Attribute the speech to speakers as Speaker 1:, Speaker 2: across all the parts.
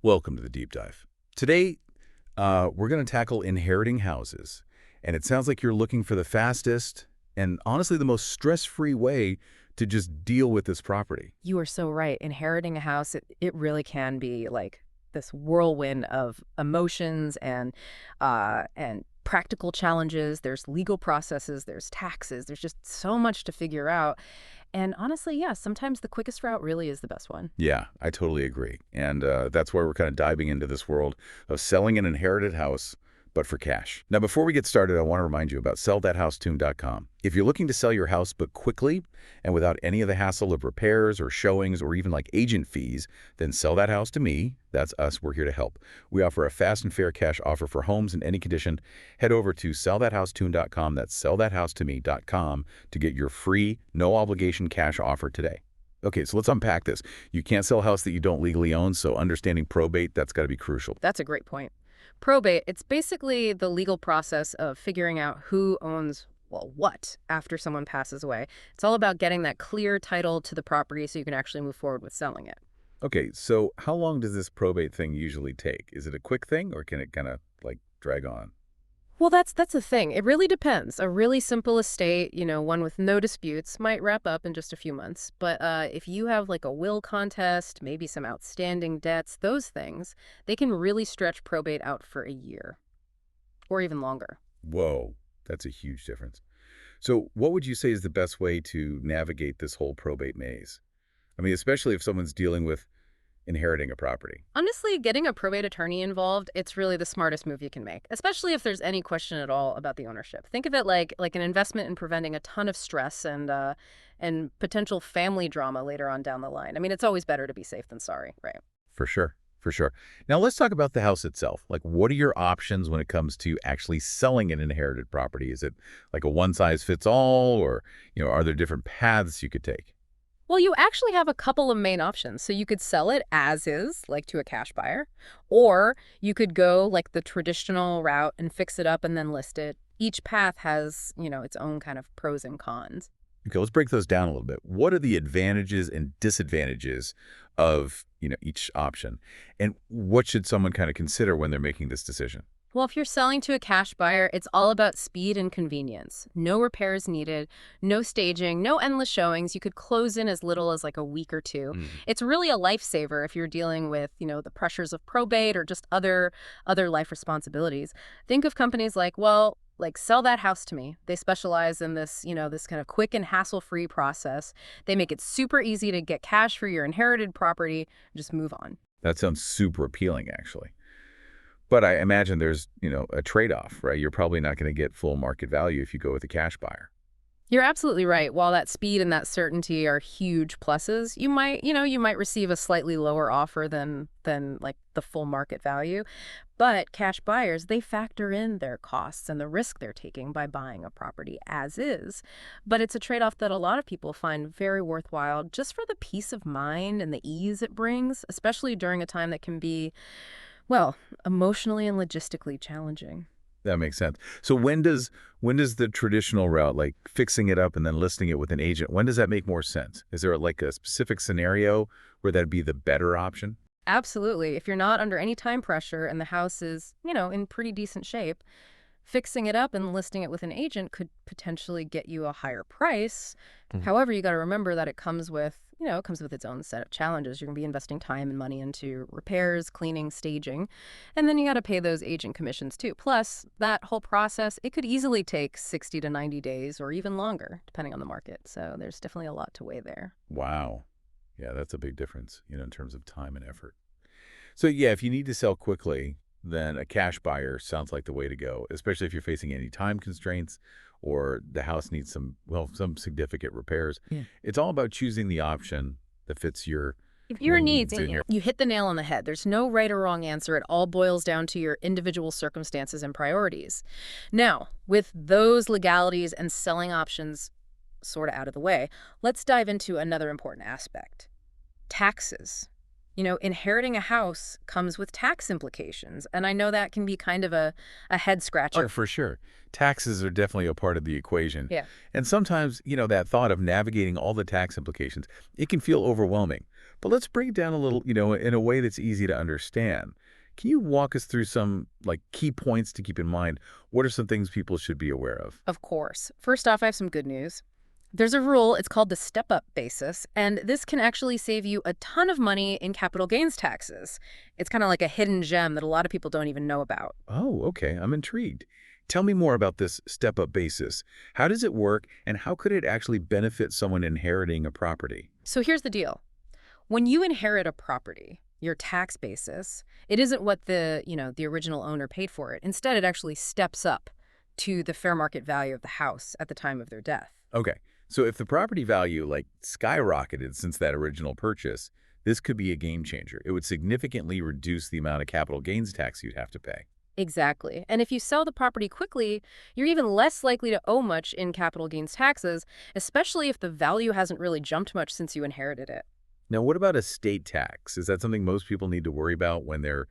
Speaker 1: Welcome to the deep dive. Today, we're going to tackle inheriting houses. And it sounds like you're looking for the fastest and honestly the most stress-free way to just deal with this property.
Speaker 2: You are so right. Inheriting a house, it really can be like this whirlwind of emotions and practical challenges. There's legal processes, there's taxes, there's just so much to figure out. And honestly, yeah, sometimes the quickest route really is the best one.
Speaker 1: Yeah, I totally agree. And that's why we're kind of diving into this world of selling an inherited house, but for cash. Now, before we get started, I want to remind you about sellthathousetune.com. If you're looking to sell your house, but quickly and without any of the hassle of repairs or showings or even like agent fees, then sell that house to me. That's us. We're here to help. We offer a fast and fair cash offer for homes in any condition. Head over to sellthathousetune.com. That's sellthathousetome.com to get your free, no obligation cash offer today. Okay, so let's unpack this. You can't sell a house that you don't legally own, so understanding probate, that's got to be crucial.
Speaker 2: That's a great point. Probate, it's basically the legal process of figuring out who owns, well, what after someone passes away. It's all about getting that clear title to the property so you can actually move forward with selling it.
Speaker 1: Okay, so how long does this probate thing usually take? Is it a quick thing or can it kind of like drag on?
Speaker 2: Well, that's the thing. It really depends. A really simple estate, one with no disputes, might wrap up in just a few months. But if you have like a will contest, maybe some outstanding debts, those things, they can really stretch probate out for a year or even longer.
Speaker 1: Whoa, that's a huge difference. So what would you say is the best way to navigate this whole probate maze? I mean, especially if someone's dealing with inheriting a property.
Speaker 2: Honestly, getting a probate attorney involved, it's really the smartest move you can make, especially if there's any question at all about the ownership. Think of it like an investment in preventing a ton of stress and potential family drama later on down the line. I mean, it's always better to be safe than sorry, right?
Speaker 1: For sure, for sure. Now let's talk about the house itself. Like, what are your options when it comes to actually selling an inherited property? Is it like a one-size-fits-all or, are there different paths you could take?
Speaker 2: Well, you actually have a couple of main options. So you could sell it as is, like to a cash buyer, or you could go like the traditional route and fix it up and then list it. Each path has, its own kind of pros and cons.
Speaker 1: Okay, let's break those down a little bit. What are the advantages and disadvantages of, each option? And what should someone kind of consider when they're making this decision?
Speaker 2: Well, if you're selling to a cash buyer, it's all about speed and convenience. No repairs needed, no staging, no endless showings. You could close in as little as like a week or two.
Speaker 1: Mm.
Speaker 2: It's really a lifesaver if you're dealing with, the pressures of probate or just other life responsibilities. Think of companies like sell that house to me. They specialize in this, this kind of quick and hassle-free process. They make it super easy to get cash for your inherited property. Just move on.
Speaker 1: That sounds super appealing, actually. But I imagine there's, a trade-off, right? You're probably not going to get full market value if you go with a cash buyer.
Speaker 2: You're absolutely right. While that speed and that certainty are huge pluses, you might receive a slightly lower offer than like the full market value. But cash buyers, they factor in their costs and the risk they're taking by buying a property as is. But it's a trade-off that a lot of people find very worthwhile just for the peace of mind and the ease it brings, especially during a time that can be, well, emotionally and logistically challenging.
Speaker 1: That makes sense. So when does the traditional route, like fixing it up and then listing it with an agent, when does that make more sense? Is there like a specific scenario where that'd be the better option?
Speaker 2: Absolutely. If you're not under any time pressure and the house is, in pretty decent shape, fixing it up and listing it with an agent could potentially get you a higher price.
Speaker 1: Mhm.
Speaker 2: However, you got to remember that it comes with its own set of challenges. You're going to be investing time and money into repairs, cleaning, staging, and then you got to pay those agent commissions too. Plus, that whole process, it could easily take 60 to 90 days or even longer, depending on the market. So there's definitely a lot to weigh there.
Speaker 1: Wow. Yeah, that's a big difference, in terms of time and effort. So yeah, if you need to sell quickly, then a cash buyer sounds like the way to go, especially if you're facing any time constraints or the house needs some significant repairs.
Speaker 2: Yeah.
Speaker 1: It's all about choosing the option that fits your
Speaker 2: If your needs,
Speaker 1: needs and
Speaker 2: you hit the nail on the head. There's no right or wrong answer. It all boils down to your individual circumstances and priorities. Now, with those legalities and selling options sort of out of the way, let's dive into another important aspect: taxes. Inheriting a house comes with tax implications, and I know that can be kind of a head
Speaker 1: Oh,
Speaker 2: scratcher.
Speaker 1: for sure. Taxes are definitely a part of the equation.
Speaker 2: Yeah.
Speaker 1: And sometimes, that thought of navigating all the tax implications, it can feel overwhelming. But let's break it down a little, in a way that's easy to understand. Can you walk us through some key points to keep in mind? What are some things people should be aware of?
Speaker 2: Of course. First off, I have some good news. There's a rule, it's called the step-up basis, and this can actually save you a ton of money in capital gains taxes. It's kind of like a hidden gem that a lot of people don't even know about.
Speaker 1: Oh, okay. I'm intrigued. Tell me more about this step-up basis. How does it work, and how could it actually benefit someone inheriting a property?
Speaker 2: So here's the deal. When you inherit a property, your tax basis, it isn't what the original owner paid for it. Instead, it actually steps up to the fair market value of the house at the time of their death.
Speaker 1: Okay. So if the property value skyrocketed since that original purchase, this could be a game changer. It would significantly reduce the amount of capital gains tax you'd have to pay.
Speaker 2: Exactly. And if you sell the property quickly, you're even less likely to owe much in capital gains taxes, especially if the value hasn't really jumped much since you inherited it.
Speaker 1: Now, what about estate tax? Is that something most people need to worry about when they're,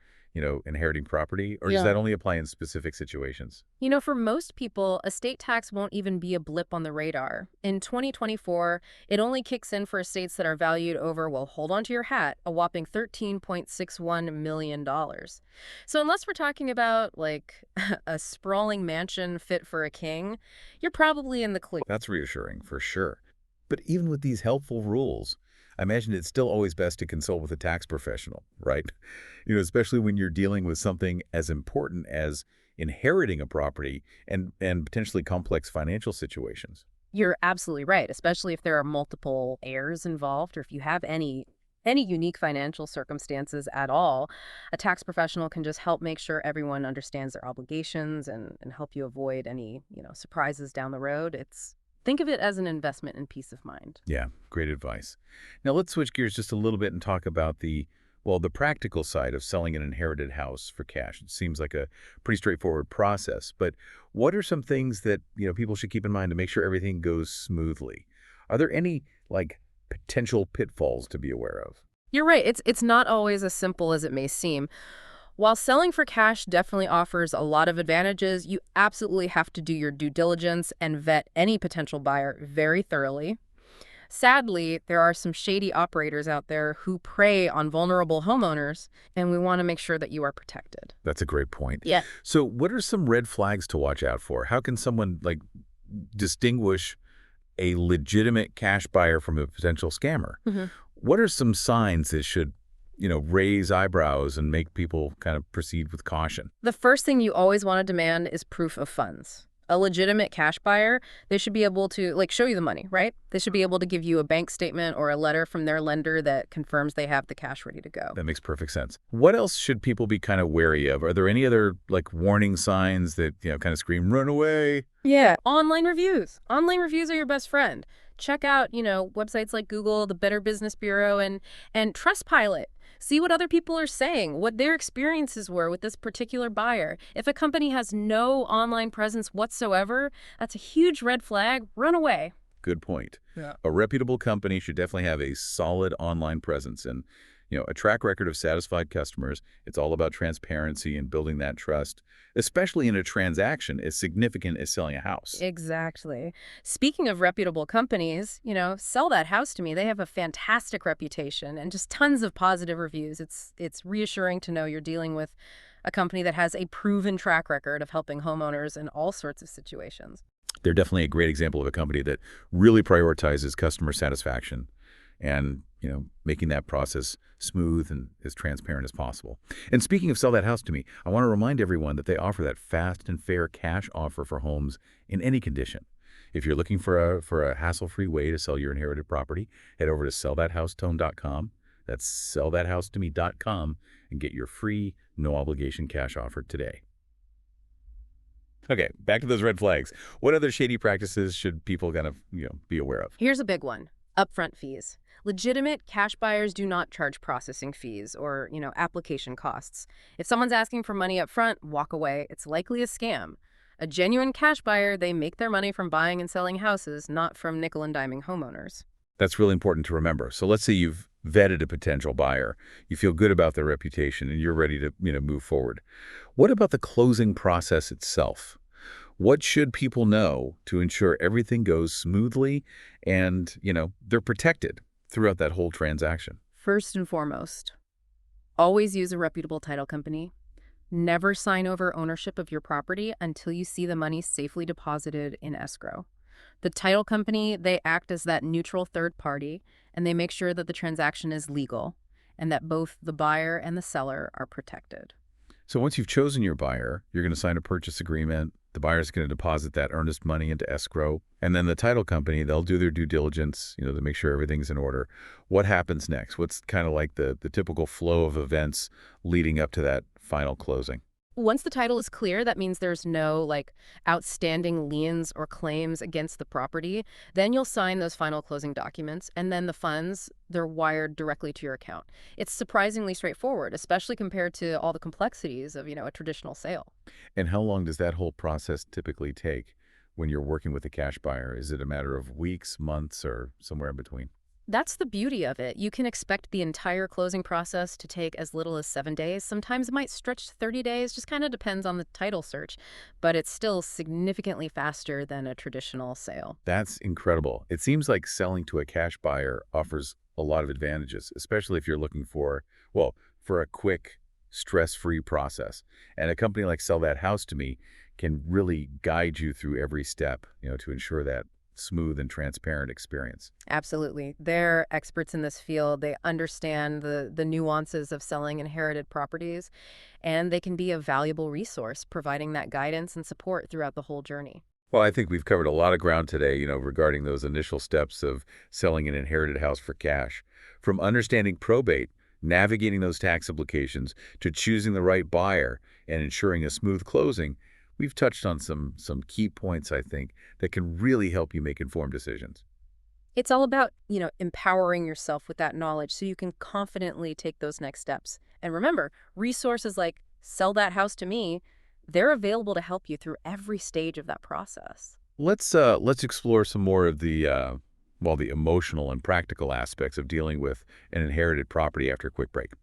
Speaker 1: inheriting property? Or does
Speaker 2: Yeah.
Speaker 1: that only apply in specific situations?
Speaker 2: For most people, estate tax won't even be a blip on the radar. In 2024, it only kicks in for estates that are valued over, well, hold on to your hat, a whopping $13.61 million. So unless we're talking about, a sprawling mansion fit for a king, you're probably in the clear.
Speaker 1: That's reassuring, for sure. But even with these helpful rules, I imagine it's still always best to consult with a tax professional, right? Especially when you're dealing with something as important as inheriting a property and potentially complex financial situations.
Speaker 2: You're absolutely right, especially if there are multiple heirs involved or if you have any unique financial circumstances at all. A tax professional can just help make sure everyone understands their obligations and help you avoid any surprises down the road. Think of it as an investment in peace of mind.
Speaker 1: Yeah, great advice. Now let's switch gears just a little bit and talk about the practical side of selling an inherited house for cash. It seems like a pretty straightforward process, but what are some things that, people should keep in mind to make sure everything goes smoothly? Are there any potential pitfalls to be aware of?
Speaker 2: You're right. It's not always as simple as it may seem. While selling for cash definitely offers a lot of advantages, you absolutely have to do your due diligence and vet any potential buyer very thoroughly. Sadly, there are some shady operators out there who prey on vulnerable homeowners, and we want to make sure that you are protected.
Speaker 1: That's a great point.
Speaker 2: Yeah.
Speaker 1: So what are some red flags to watch out for? How can someone distinguish a legitimate cash buyer from a potential scammer? What are some signs that should raise eyebrows and make people kind of proceed with caution?
Speaker 2: The first thing you always want to demand is proof of funds. A legitimate cash buyer, they should be able to, show you the money, right? They should be able to give you a bank statement or a letter from their lender that confirms they have the cash ready to go.
Speaker 1: That makes perfect sense. What else should people be kind of wary of? Are there any other, warning signs that, kind of scream, run away?
Speaker 2: Yeah. Online reviews. Online reviews are your best friend. Check out, websites like Google, the Better Business Bureau, and Trustpilot. See what other people are saying, what their experiences were with this particular buyer. If a company has no online presence whatsoever, that's a huge red flag. Run away.
Speaker 1: Good point.
Speaker 2: Yeah.
Speaker 1: A reputable company should definitely have a solid online presence and, a track record of satisfied customers. It's all about transparency and building that trust, especially in a transaction as significant as selling a house.
Speaker 2: Exactly. Speaking of reputable companies, Sell That House to Me. They have a fantastic reputation and just tons of positive reviews. It's reassuring to know you're dealing with a company that has a proven track record of helping homeowners in all sorts of situations.
Speaker 1: They're definitely a great example of a company that really prioritizes customer satisfaction and, making that process smooth and as transparent as possible. And speaking of Sell That House to Me, I want to remind everyone that they offer that fast and fair cash offer for homes in any condition. If you're looking for a hassle-free way to sell your inherited property, head over to sellthathousetown.com. That's sellthathousetome.com and get your free, no-obligation cash offer today. Okay, back to those red flags. What other shady practices should people kind of, be aware of?
Speaker 2: Here's a big one. Upfront fees. Legitimate cash buyers do not charge processing fees or, application costs. If someone's asking for money up front, walk away. It's likely a scam. A genuine cash buyer, they make their money from buying and selling houses, not from nickel and diming homeowners.
Speaker 1: That's really important to remember. So let's say you've vetted a potential buyer, you feel good about their reputation, and you're ready to, move forward. What about the closing process itself? What should people know to ensure everything goes smoothly and, they're protected throughout that whole transaction?
Speaker 2: First and foremost, always use a reputable title company. Never sign over ownership of your property until you see the money safely deposited in escrow. The title company, they act as that neutral third party, and they make sure that the transaction is legal and that both the buyer and the seller are protected.
Speaker 1: So once you've chosen your buyer, you're going to sign a purchase agreement. The buyer's going to deposit that earnest money into escrow. And then the title company, they'll do their due diligence, to make sure everything's in order. What happens next? What's kind of like the typical flow of events leading up to that final closing?
Speaker 2: Once the title is clear, that means there's no outstanding liens or claims against the property. Then you'll sign those final closing documents, and then the funds, they're wired directly to your account. It's surprisingly straightforward, especially compared to all the complexities of, a traditional sale.
Speaker 1: And how long does that whole process typically take when you're working with a cash buyer? Is it a matter of weeks, months, or somewhere in between?
Speaker 2: That's the beauty of it. You can expect the entire closing process to take as little as 7 days. Sometimes it might stretch to 30 days, just kind of depends on the title search, but it's still significantly faster than a traditional sale.
Speaker 1: That's incredible. It seems like selling to a cash buyer offers a lot of advantages, especially if you're looking for a quick, stress-free process. And a company like Sell That House to Me can really guide you through every step, to ensure that smooth and transparent experience.
Speaker 2: Absolutely. They're experts in this field. They understand the nuances of selling inherited properties, and they can be a valuable resource, providing that guidance and support throughout the whole journey.
Speaker 1: Well, I think we've covered a lot of ground today, regarding those initial steps of selling an inherited house for cash. From understanding probate, navigating those tax implications, to choosing the right buyer and ensuring a smooth closing, we've touched on some key points, I think, that can really help you make informed decisions.
Speaker 2: It's all about, empowering yourself with that knowledge so you can confidently take those next steps. And remember, resources like Sell That House to Me, they're available to help you through every stage of that process.
Speaker 1: Let's explore some more of the emotional and practical aspects of dealing with an inherited property after a quick break.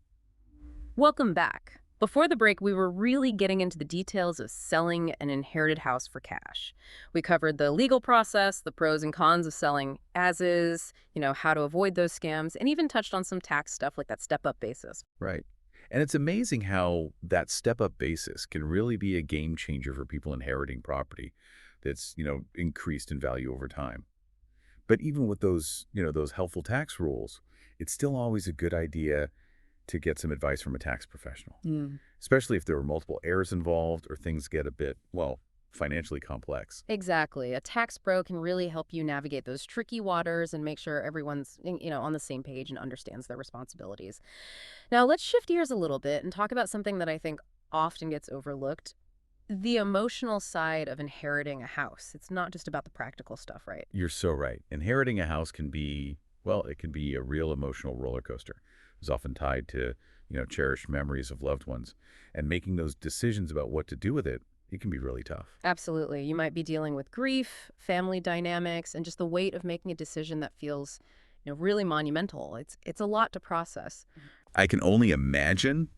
Speaker 2: Welcome back. Before the break, we were really getting into the details of selling an inherited house for cash. We covered the legal process, the pros and cons of selling as is, how to avoid those scams, and even touched on some tax stuff like that step-up basis.
Speaker 1: Right. And it's amazing how that step-up basis can really be a game changer for people inheriting property that's, increased in value over time. But even with those helpful tax rules, it's still always a good idea to get some advice from a tax professional, especially if there are multiple heirs involved or things get a bit, financially complex.
Speaker 2: Exactly. A tax pro can really help you navigate those tricky waters and make sure everyone's, on the same page and understands their responsibilities. Now, let's shift gears a little bit and talk about something that I think often gets overlooked, the emotional side of inheriting a house. It's not just about the practical stuff, right?
Speaker 1: You're so right. Inheriting a house can be, it can be a real emotional roller coaster. It's often tied to, cherished memories of loved ones. And making those decisions about what to do with it, it can be really tough.
Speaker 2: Absolutely. You might be dealing with grief, family dynamics, and just the weight of making a decision that feels, really monumental. It's a lot to process.
Speaker 1: I can only imagine.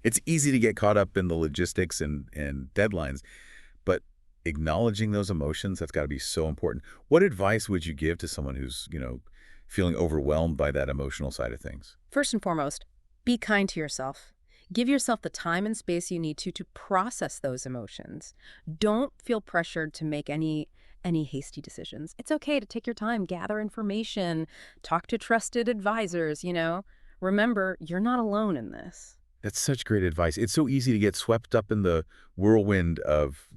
Speaker 1: It's easy to get caught up in the logistics and deadlines, but acknowledging those emotions, that's got to be so important. What advice would you give to someone who's, feeling overwhelmed by that emotional side of things?
Speaker 2: First and foremost, be kind to yourself. Give yourself the time and space you need to process those emotions. Don't feel pressured to make any hasty decisions. It's okay to take your time, gather information, talk to trusted advisors, Remember, you're not alone in this.
Speaker 1: That's such great advice. It's so easy to get swept up in the whirlwind of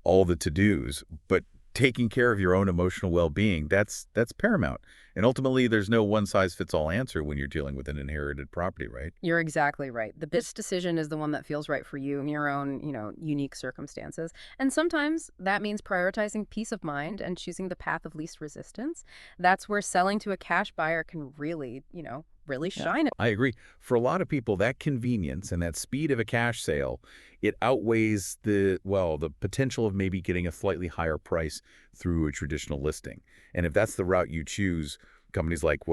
Speaker 1: all the to-dos, but taking care of your own emotional well-being, that's paramount. And ultimately, there's no one-size-fits-all answer when you're dealing with an inherited property, right?
Speaker 2: You're exactly right. The best decision is the one that feels right for you in your own, unique circumstances. And sometimes that means prioritizing peace of mind and choosing the path of least resistance. That's where selling to a cash buyer can really, really shine.
Speaker 1: I agree. For a lot of people, that convenience and that speed of a cash sale, it outweighs the potential of maybe getting a slightly higher price through a traditional listing. And if that's the route you choose, companies like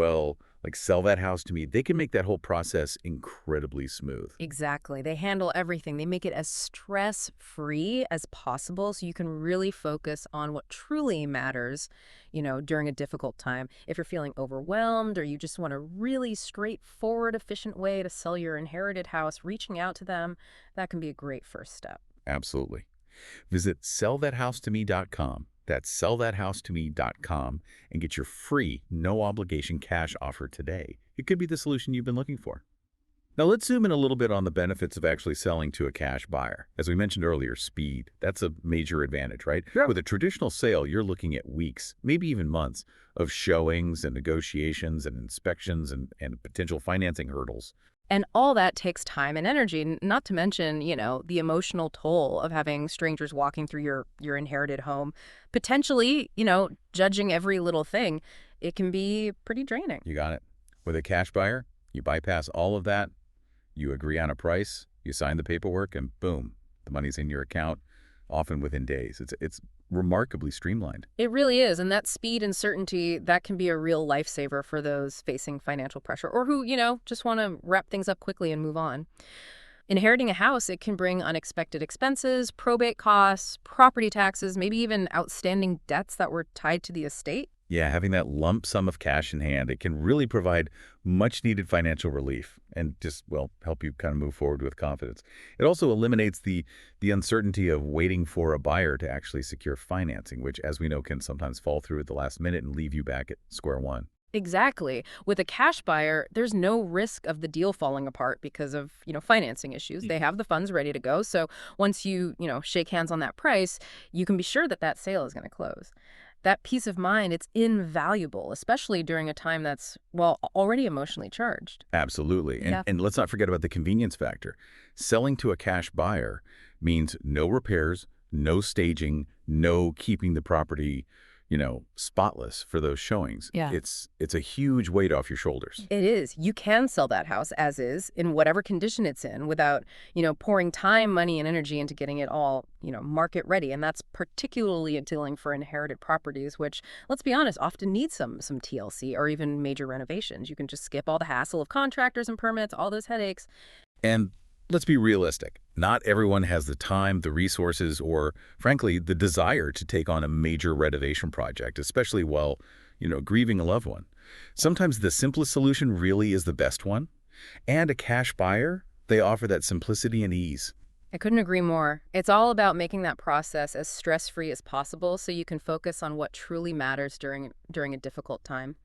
Speaker 1: like Sell That House to Me, they can make that whole process incredibly smooth.
Speaker 2: Exactly. They handle everything. They make it as stress-free as possible so you can really focus on what truly matters, during a difficult time. If you're feeling overwhelmed or you just want a really straightforward, efficient way to sell your inherited house, reaching out to them, that can be a great first step.
Speaker 1: Absolutely. Visit sellthathouse2me.com. That's sellthathouse2me.com and get your free, no obligation cash offer today. It could be the solution you've been looking for. Now let's zoom in a little bit on the benefits of actually selling to a cash buyer. As we mentioned earlier, speed. That's a major advantage, right?
Speaker 2: Yeah.
Speaker 1: With a traditional sale, you're looking at weeks, maybe even months, of showings and negotiations and inspections and potential financing hurdles.
Speaker 2: And all that takes time and energy, not to mention, the emotional toll of having strangers walking through your inherited home, potentially, judging every little thing. It can be pretty draining.
Speaker 1: You got it. With a cash buyer, you bypass all of that. You agree on a price, you sign the paperwork, and boom, the money's in your account, often within days. It's remarkably streamlined.
Speaker 2: It really is. And that speed and certainty, that can be a real lifesaver for those facing financial pressure or who, just want to wrap things up quickly and move on. Inheriting a house, it can bring unexpected expenses, probate costs, property taxes, maybe even outstanding debts that were tied to the estate.
Speaker 1: Yeah, having that lump sum of cash in hand, it can really provide much-needed financial relief and just, well, help you kind of move forward with confidence. It also eliminates the uncertainty of waiting for a buyer to actually secure financing, which, as we know, can sometimes fall through at the last minute and leave you back at square one.
Speaker 2: Exactly. With a cash buyer, there's no risk of the deal falling apart because of, financing issues. They have the funds ready to go. So once you, shake hands on that price, you can be sure that that sale is going to close. That peace of mind, it's invaluable, especially during a time that's, well, already emotionally charged.
Speaker 1: Absolutely. And,
Speaker 2: Yeah.
Speaker 1: and let's not forget about the convenience factor. Selling to a cash buyer means no repairs, no staging, no keeping the property, spotless for those showings.
Speaker 2: Yeah.
Speaker 1: It's a huge weight off your shoulders.
Speaker 2: It is. You can sell that house as is, in whatever condition it's in, without, pouring time, money, and energy into getting it all, market ready. And that's particularly appealing for inherited properties, which, let's be honest, often need some TLC or even major renovations. You can just skip all the hassle of contractors and permits, all those headaches.
Speaker 1: And let's be realistic. Not everyone has the time, the resources, or, frankly, the desire to take on a major renovation project, especially while, grieving a loved one. Sometimes the simplest solution really is the best one. And a cash buyer, they offer that simplicity and ease.
Speaker 2: I couldn't agree more. It's all about making that process as stress-free as possible so you can focus on what truly matters during a difficult time.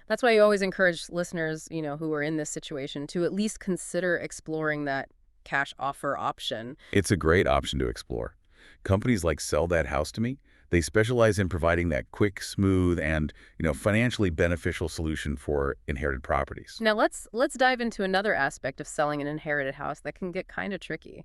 Speaker 2: That's why I always encourage listeners, who are in this situation to at least consider exploring that cash offer option.
Speaker 1: It's a great option to explore. Companies like Sell That House to Me, they specialize in providing that quick, smooth, and, financially beneficial solution for inherited properties.
Speaker 2: Now let's dive into another aspect of selling an inherited house that can get kind of tricky.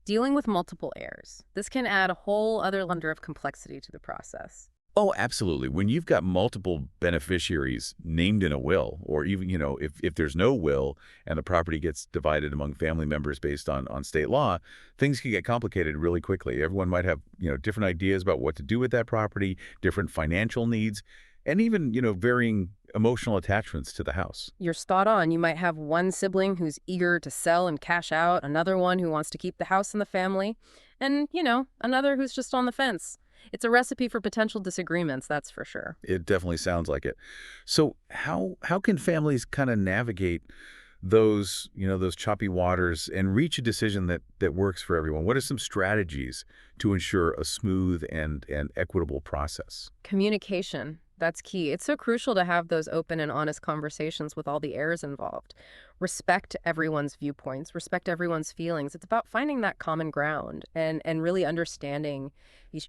Speaker 2: Dealing with multiple heirs. This can add a whole other layer of complexity to the process.
Speaker 1: Oh, absolutely. When you've got multiple beneficiaries named in a will, or even, if there's no will and the property gets divided among family members based on state law, things can get complicated really quickly. Everyone might have, different ideas about what to do with that property, different financial needs, and even, varying emotional attachments to the house.
Speaker 2: You're spot on. You might have one sibling who's eager to sell and cash out, another one who wants to keep the house in the family, and, another who's just on the fence. It's a recipe for potential disagreements, that's for sure.
Speaker 1: It definitely sounds like it. So how can families kind of navigate those, those choppy waters and reach a decision that works for everyone? What are some strategies to ensure a smooth and equitable process?
Speaker 2: Communication, that's key. It's so crucial to have those open and honest conversations with all the heirs involved. Respect everyone's viewpoints, respect everyone's feelings. It's about finding that common ground and really understanding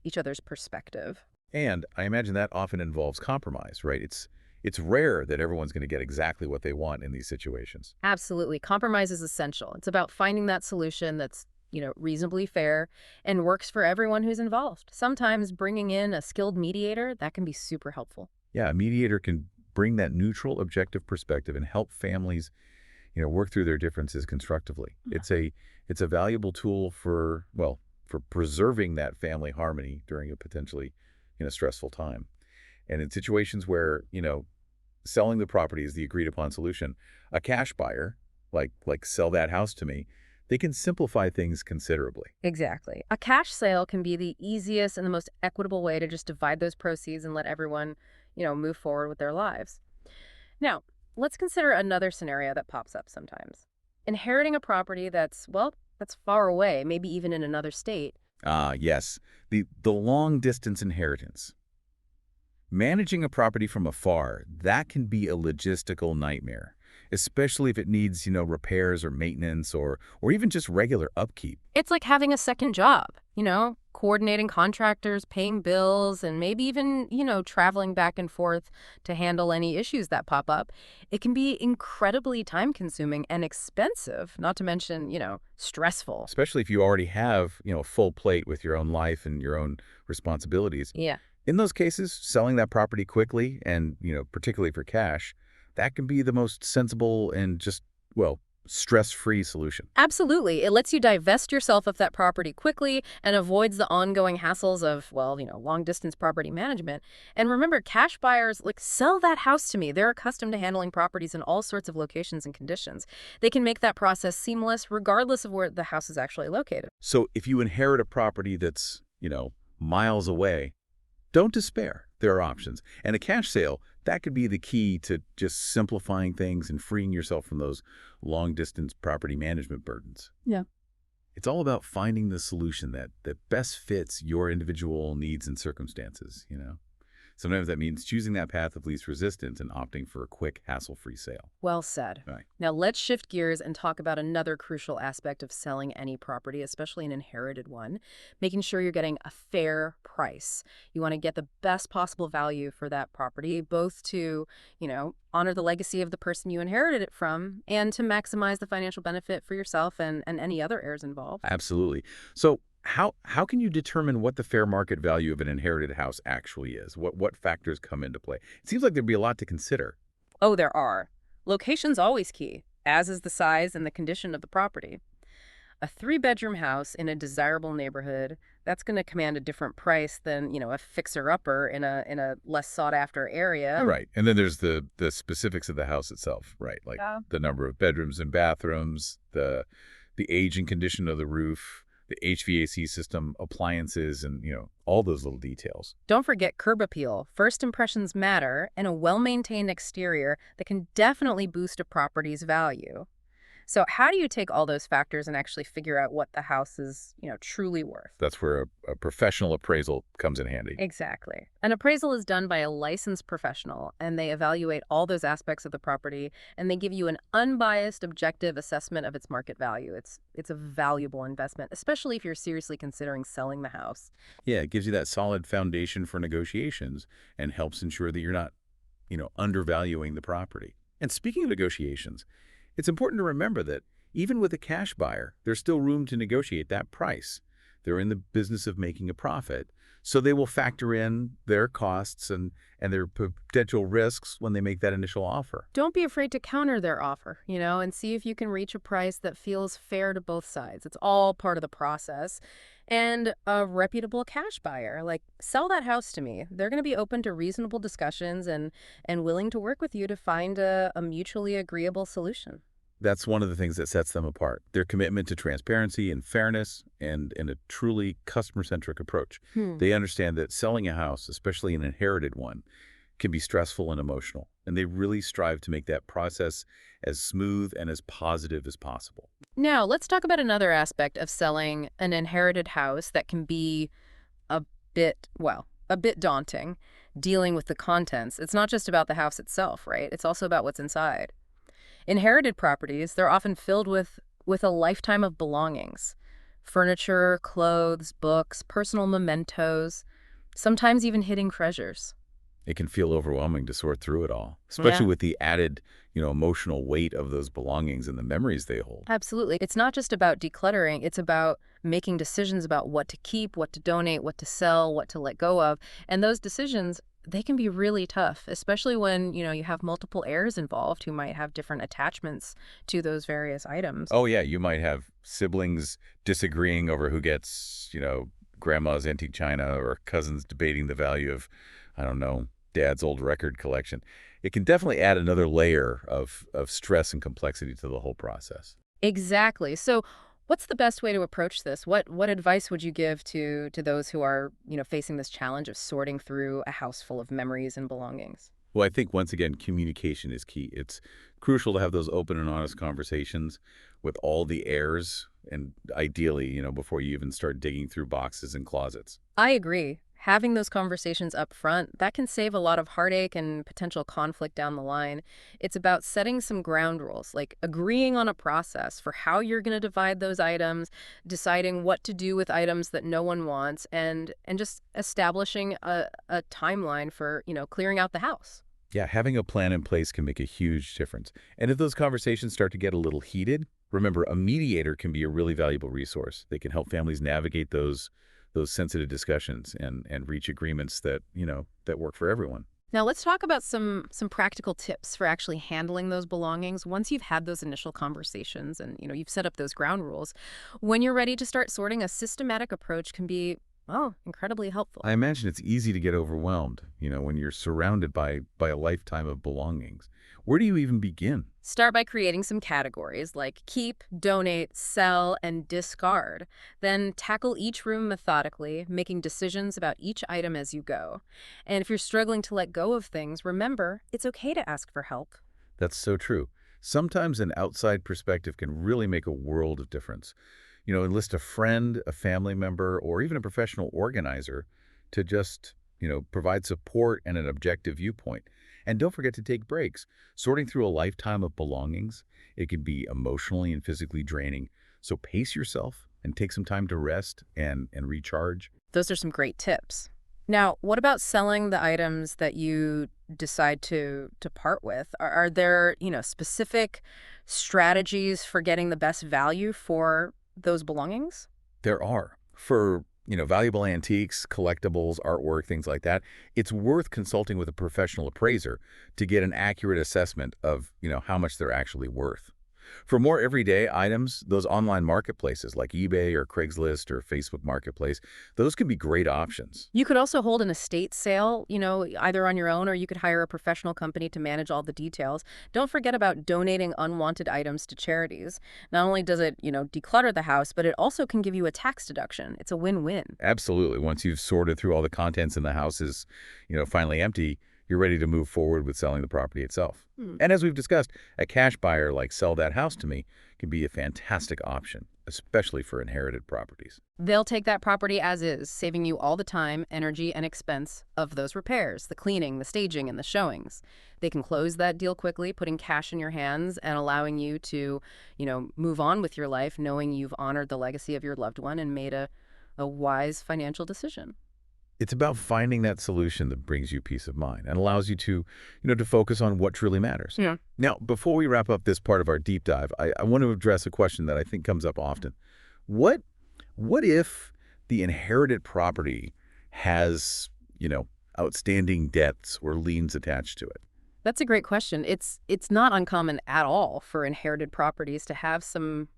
Speaker 2: each other's perspective.
Speaker 1: And I imagine that often involves compromise, right? It's rare that everyone's going to get exactly what they want in these situations.
Speaker 2: Absolutely. Compromise is essential. It's about finding that solution that's, reasonably fair and works for everyone who's involved. Sometimes bringing in a skilled mediator, that can be super helpful.
Speaker 1: Yeah, a mediator can bring that neutral, objective perspective and help families, work through their differences constructively.
Speaker 2: Yeah.
Speaker 1: It's a valuable tool for, well, for preserving that family harmony during a potentially, stressful time. And in situations where, selling the property is the agreed upon solution. A cash buyer, like sell that house to me, they can simplify things considerably.
Speaker 2: Exactly. A cash sale can be the easiest and the most equitable way to just divide those proceeds and let everyone, move forward with their lives. Now, let's consider another scenario that pops up sometimes. Inheriting a property that's far away, maybe even in another state.
Speaker 1: Ah, yes, the long-distance inheritance. Managing a property from afar, that can be a logistical nightmare, especially if it needs, repairs or maintenance or even just regular upkeep.
Speaker 2: It's like having a second job, coordinating contractors, paying bills, and maybe even, traveling back and forth to handle any issues that pop up. It can be incredibly time consuming and expensive, not to mention, stressful.
Speaker 1: Especially if you already have, a full plate with your own life and your own responsibilities.
Speaker 2: Yeah.
Speaker 1: In those cases, selling that property quickly and, particularly for cash, that can be the most sensible and just, well, stress-free solution.
Speaker 2: Absolutely. It lets you divest yourself of that property quickly and avoids the ongoing hassles of, long distance property management. And remember, cash buyers, like, sell that house to me. They're accustomed to handling properties in all sorts of locations and conditions. They can make that process seamless regardless of where the house is actually located.
Speaker 1: So if you inherit a property that's, miles away, don't despair. There are options. And a cash sale, that could be the key to just simplifying things and freeing yourself from those long-distance property management burdens.
Speaker 2: Yeah.
Speaker 1: It's all about finding the solution that best fits your individual needs and circumstances. Sometimes that means choosing that path of least resistance and opting for a quick, hassle-free sale.
Speaker 2: Well said.
Speaker 1: Right.
Speaker 2: Now let's shift gears and talk about another crucial aspect of selling any property, especially an inherited one, making sure you're getting a fair price. You want to get the best possible value for that property, both to, honor the legacy of the person you inherited it from and to maximize the financial benefit for yourself and any other heirs involved.
Speaker 1: Absolutely. So how can you determine what the fair market value of an inherited house actually is? What factors come into play? It seems like there'd be a lot to consider.
Speaker 2: Oh, there are. Location's always key, as is the size and the condition of the property. A three-bedroom house in a desirable neighborhood, that's going to command a different price than, a fixer-upper in a less sought-after area.
Speaker 1: Right. And then there's the specifics of the house itself, right? Like the number of bedrooms and bathrooms, the age and condition of the roof, the HVAC system, appliances, and, all those little details.
Speaker 2: Don't forget curb appeal. First impressions matter, and a well-maintained exterior that can definitely boost a property's value. So how do you take all those factors and actually figure out what the house is, truly worth?
Speaker 1: That's where a professional appraisal comes in handy.
Speaker 2: Exactly. An appraisal is done by a licensed professional, and they evaluate all those aspects of the property, and they give you an unbiased, objective assessment of its market value. It's a valuable investment, especially if you're seriously considering selling the house.
Speaker 1: Yeah, it gives you that solid foundation for negotiations and helps ensure that you're not, undervaluing the property. And speaking of negotiations, it's important to remember that even with a cash buyer, there's still room to negotiate that price. They're in the business of making a profit, so they will factor in their costs and their potential risks when they make that initial offer.
Speaker 2: Don't be afraid to counter their offer, and see if you can reach a price that feels fair to both sides. It's all part of the process. And a reputable cash buyer, like, sell that house to me. They're going to be open to reasonable discussions and willing to work with you to find a mutually agreeable solution.
Speaker 1: That's one of the things that sets them apart, their commitment to transparency and fairness and a truly customer-centric approach. They understand that selling a house, especially an inherited one, can be stressful and emotional, and they really strive to make that process as smooth and as positive as possible.
Speaker 2: Now, let's talk about another aspect of selling an inherited house that can be a a bit daunting, dealing with the contents. It's not just about the house itself, right? It's also about what's inside. Inherited properties, they're often filled with a lifetime of belongings. Furniture, clothes, books, personal mementos, sometimes even hidden treasures.
Speaker 1: It can feel overwhelming to sort through it all, especially with the added, emotional weight of those belongings and the memories they hold.
Speaker 2: Absolutely. It's not just about decluttering. It's about making decisions about what to keep, what to donate, what to sell, what to let go of. And those decisions, they can be really tough, especially when, you have multiple heirs involved who might have different attachments to those various items.
Speaker 1: Oh, yeah, you might have siblings disagreeing over who gets, grandma's antique china or cousins debating the value of, I don't know, Dad's old record collection. It can definitely add another layer of stress and complexity to the whole process.
Speaker 2: Exactly. So what's the best way to approach this? What advice would you give to those who are, facing this challenge of sorting through a house full of memories and belongings?
Speaker 1: Well, I think once again, communication is key. It's crucial to have those open and honest conversations with all the heirs and ideally, before you even start digging through boxes and closets.
Speaker 2: I agree. Having those conversations up front, that can save a lot of heartache and potential conflict down the line. It's about setting some ground rules, like agreeing on a process for how you're going to divide those items, deciding what to do with items that no one wants, and just establishing a timeline for, clearing out the house.
Speaker 1: Yeah, having a plan in place can make a huge difference. And if those conversations start to get a little heated, remember a mediator can be a really valuable resource. They can help families navigate those sensitive discussions and reach agreements that work for everyone.
Speaker 2: Now let's talk about some practical tips for actually handling those belongings once you've had those initial conversations and you've set up those ground rules. When you're ready to start sorting, a systematic approach can be, oh, incredibly helpful.
Speaker 1: I imagine it's easy to get overwhelmed, when you're surrounded by a lifetime of belongings. Where do you even begin?
Speaker 2: Start by creating some categories like keep, donate, sell, and discard. Then tackle each room methodically, making decisions about each item as you go. And if you're struggling to let go of things, remember, it's okay to ask for help.
Speaker 1: That's so true. Sometimes an outside perspective can really make a world of difference. Enlist a friend, a family member, or even a professional organizer to just, provide support and an objective viewpoint. And don't forget to take breaks. Sorting through a lifetime of belongings, it can be emotionally and physically draining. So pace yourself and take some time to rest and recharge.
Speaker 2: Those are some great tips. Now, what about selling the items that you decide to part with? Are there, specific strategies for getting the best value for those belongings?
Speaker 1: There are. For, valuable antiques, collectibles, artwork, things like that, it's worth consulting with a professional appraiser to get an accurate assessment of, how much they're actually worth. For more everyday items, those online marketplaces like eBay or Craigslist or Facebook Marketplace, those can be great options.
Speaker 2: You could also hold an estate sale, either on your own or you could hire a professional company to manage all the details. Don't forget about donating unwanted items to charities. Not only does it, declutter the house, but it also can give you a tax deduction. It's a win-win.
Speaker 1: Absolutely. Once you've sorted through all the contents and the house is, finally empty, you're ready to move forward with selling the property itself. And as we've discussed, a cash buyer like Sell That House to Me can be a fantastic option, especially for inherited properties.
Speaker 2: They'll take that property as is, saving you all the time, energy, and expense of those repairs, the cleaning, the staging, and the showings. They can close that deal quickly, putting cash in your hands and allowing you to, move on with your life, knowing you've honored the legacy of your loved one and made a wise financial decision.
Speaker 1: It's about finding that solution that brings you peace of mind and allows you to, to focus on what truly matters.
Speaker 2: Yeah.
Speaker 1: Now, before we wrap up this part of our deep dive, I want to address a question that I think comes up often. What if the inherited property has, outstanding debts or liens attached to it?
Speaker 2: That's a great question. It's not uncommon at all for inherited properties to have some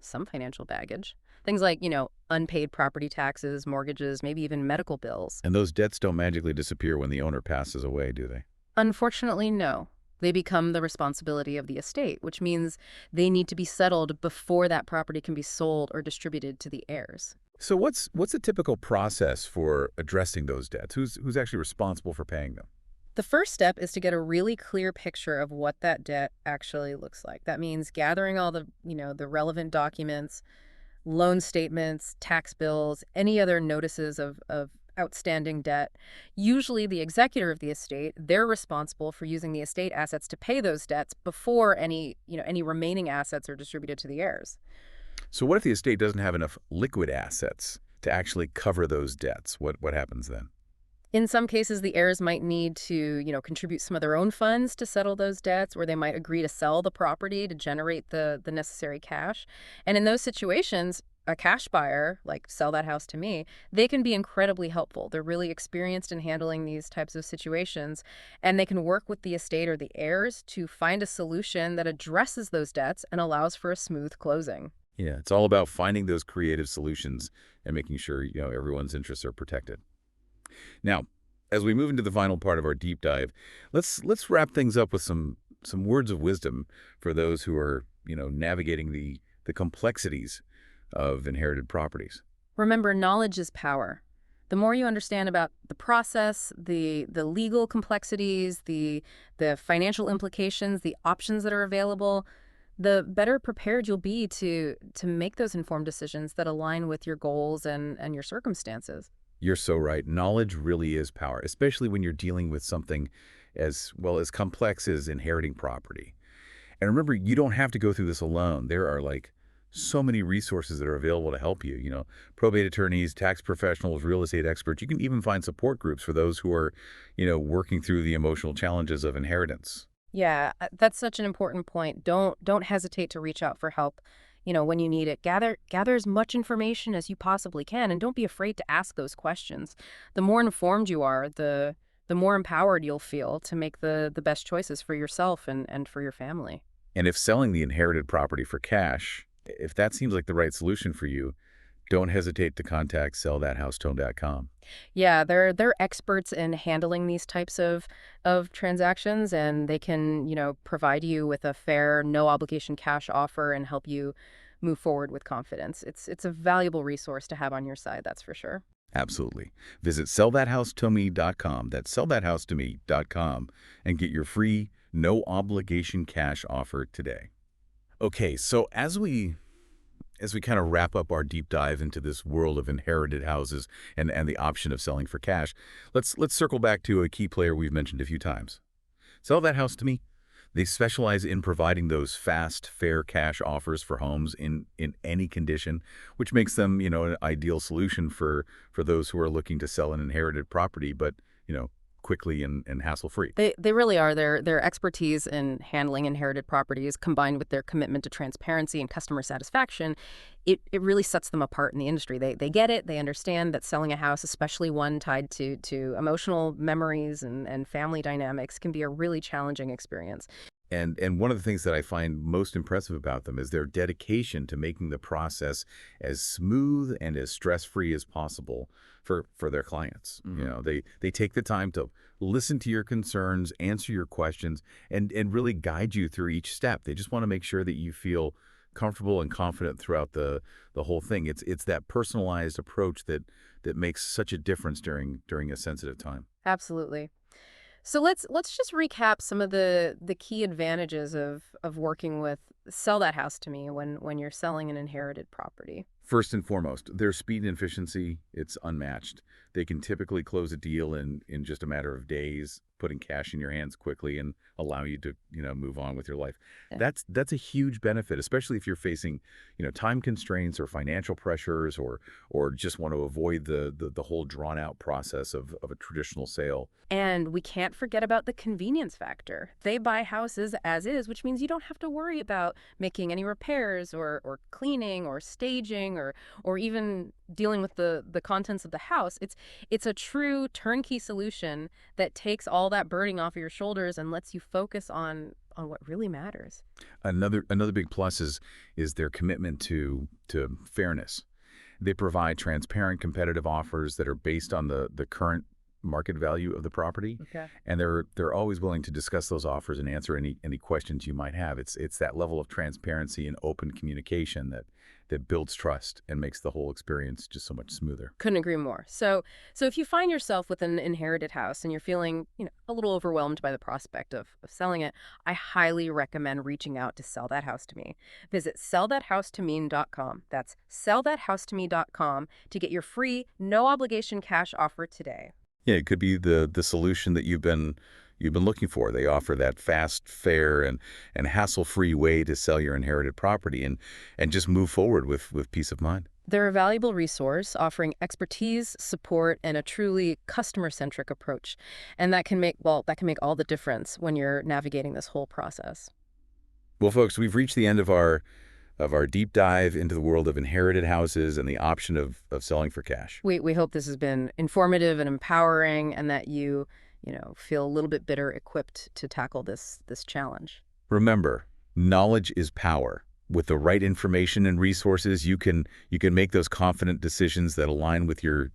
Speaker 2: financial baggage. Things like, unpaid property taxes, mortgages, maybe even medical bills.
Speaker 1: And those debts don't magically disappear when the owner passes away, do they?
Speaker 2: Unfortunately, no. They become the responsibility of the estate, which means they need to be settled before that property can be sold or distributed to the heirs.
Speaker 1: So what's a typical process for addressing those debts? Who's actually responsible for paying them?
Speaker 2: The first step is to get a really clear picture of what that debt actually looks like. That means gathering all the relevant documents, loan statements, tax bills, any other notices of outstanding debt. Usually the executor of the estate, they're responsible for using the estate assets to pay those debts before any remaining assets are distributed to the heirs.
Speaker 1: So what if the estate doesn't have enough liquid assets to actually cover those debts? What happens then?
Speaker 2: In some cases, the heirs might need to, contribute some of their own funds to settle those debts, or they might agree to sell the property to generate the necessary cash. And in those situations, a cash buyer, like Sell That House to Me, they can be incredibly helpful. They're really experienced in handling these types of situations, and they can work with the estate or the heirs to find a solution that addresses those debts and allows for a smooth closing.
Speaker 1: Yeah, it's all about finding those creative solutions and making sure, everyone's interests are protected. Now, As we move into the final part of our deep dive, let's wrap things up with some words of wisdom for those who are, navigating the complexities of inherited properties.
Speaker 2: Remember, knowledge is power. The more you understand about the process, the legal complexities, the financial implications, the options that are available, the better prepared you'll be to make those informed decisions that align with your goals and your circumstances.
Speaker 1: You're so right. Knowledge really is power, especially when you're dealing with something as well as complex as inheriting property. And remember, you don't have to go through this alone. There are like so many resources that are available to help you, probate attorneys, tax professionals, real estate experts. You can even find support groups for those who are, working through the emotional challenges of inheritance.
Speaker 2: Yeah, that's such an important point. Don't hesitate to reach out for help, when you need it. Gather as much information as you possibly can, and don't be afraid to ask those questions. The more informed you are, the more empowered you'll feel to make the best choices for yourself and for your family.
Speaker 1: And if selling the inherited property for cash, if that seems like the right solution for you, don't hesitate to contact sellthathouse.com.
Speaker 2: Yeah, they're experts in handling these types of transactions, and they can, provide you with a fair, no obligation cash offer and help you move forward with confidence. It's a valuable resource to have on your side, that's for sure.
Speaker 1: Absolutely. Visit sellthathouse.me.com. That's sellthathouse.me.com and get your free, no obligation cash offer today. Okay, so as we kind of wrap up our deep dive into this world of inherited houses and the option of selling for cash, let's circle back to a key player we've mentioned a few times. Sell That House to Me. They specialize in providing those fast, fair cash offers for homes in any condition, which makes them, an ideal solution for those who are looking to sell an inherited property, but, quickly and hassle-free.
Speaker 2: They really are. Their expertise in handling inherited properties, combined with their commitment to transparency and customer satisfaction, it really sets them apart in the industry. They get it. They understand that selling a house, especially one tied to emotional memories and family dynamics, can be a really challenging experience.
Speaker 1: And one of the things that I find most impressive about them is their dedication to making the process as smooth and as stress-free as possible for their clients. They take the time to listen to your concerns, answer your questions, and really guide you through each step. They just want to make sure that you feel comfortable and confident throughout the whole thing. It's that personalized approach that makes such a difference during a sensitive time.
Speaker 2: Absolutely. So let's just recap some of the key advantages of working with Sell That House to Me when you're selling an inherited property.
Speaker 1: First and foremost, their speed and efficiency, it's unmatched. They can typically close a deal in just a matter of days, putting cash in your hands quickly and allow you to, move on with your life.
Speaker 2: Yeah.
Speaker 1: That's a huge benefit, especially if you're facing, time constraints or financial pressures or just want to avoid the whole drawn out process of a traditional sale.
Speaker 2: And we can't forget about the convenience factor. They buy houses as is, which means you don't have to worry about making any repairs or cleaning or staging or even dealing with the contents of the house. It's a true turnkey solution that takes all that burden off of your shoulders and lets you focus on what really matters.
Speaker 1: Another big plus is their commitment to fairness. They provide transparent, competitive offers that are based on the current market value of the property,
Speaker 2: Okay.
Speaker 1: and they're always willing to discuss those offers and answer any questions you might have. It's that level of transparency and open communication that builds trust and makes the whole experience just so much smoother.
Speaker 2: Couldn't agree more. So if you find yourself with an inherited house and you're feeling, a little overwhelmed by the prospect of selling it, I highly recommend reaching out to Sell That House to Me. Visit sellthathouse2me.com. That's sellthathouse2me.com to get your free, no obligation cash offer today.
Speaker 1: Yeah, it could be the solution that you've been looking for. They offer that fast, fair, and hassle-free way to sell your inherited property and just move forward with peace of mind.
Speaker 2: They're a valuable resource offering expertise, support, and a truly customer-centric approach. And that can make all the difference when you're navigating this whole process.
Speaker 1: Well, folks, we've reached the end of our deep dive into the world of inherited houses and the option of selling for cash.
Speaker 2: We hope this has been informative and empowering and that you feel a little bit better equipped to tackle this challenge.
Speaker 1: Remember, knowledge is power. With the right information and resources, you can make those confident decisions that align with your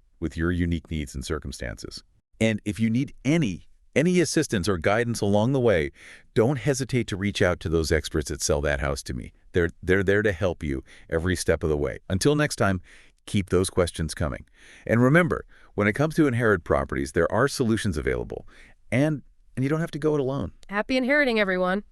Speaker 1: unique needs and circumstances. And if you need any assistance or guidance along the way, don't hesitate to reach out to those experts that Sell That House to Me. They're there to help you every step of the way. Until next time, keep those questions coming. And remember, when it comes to inherited properties, there are solutions available, and you don't have to go it alone.
Speaker 2: Happy inheriting, everyone.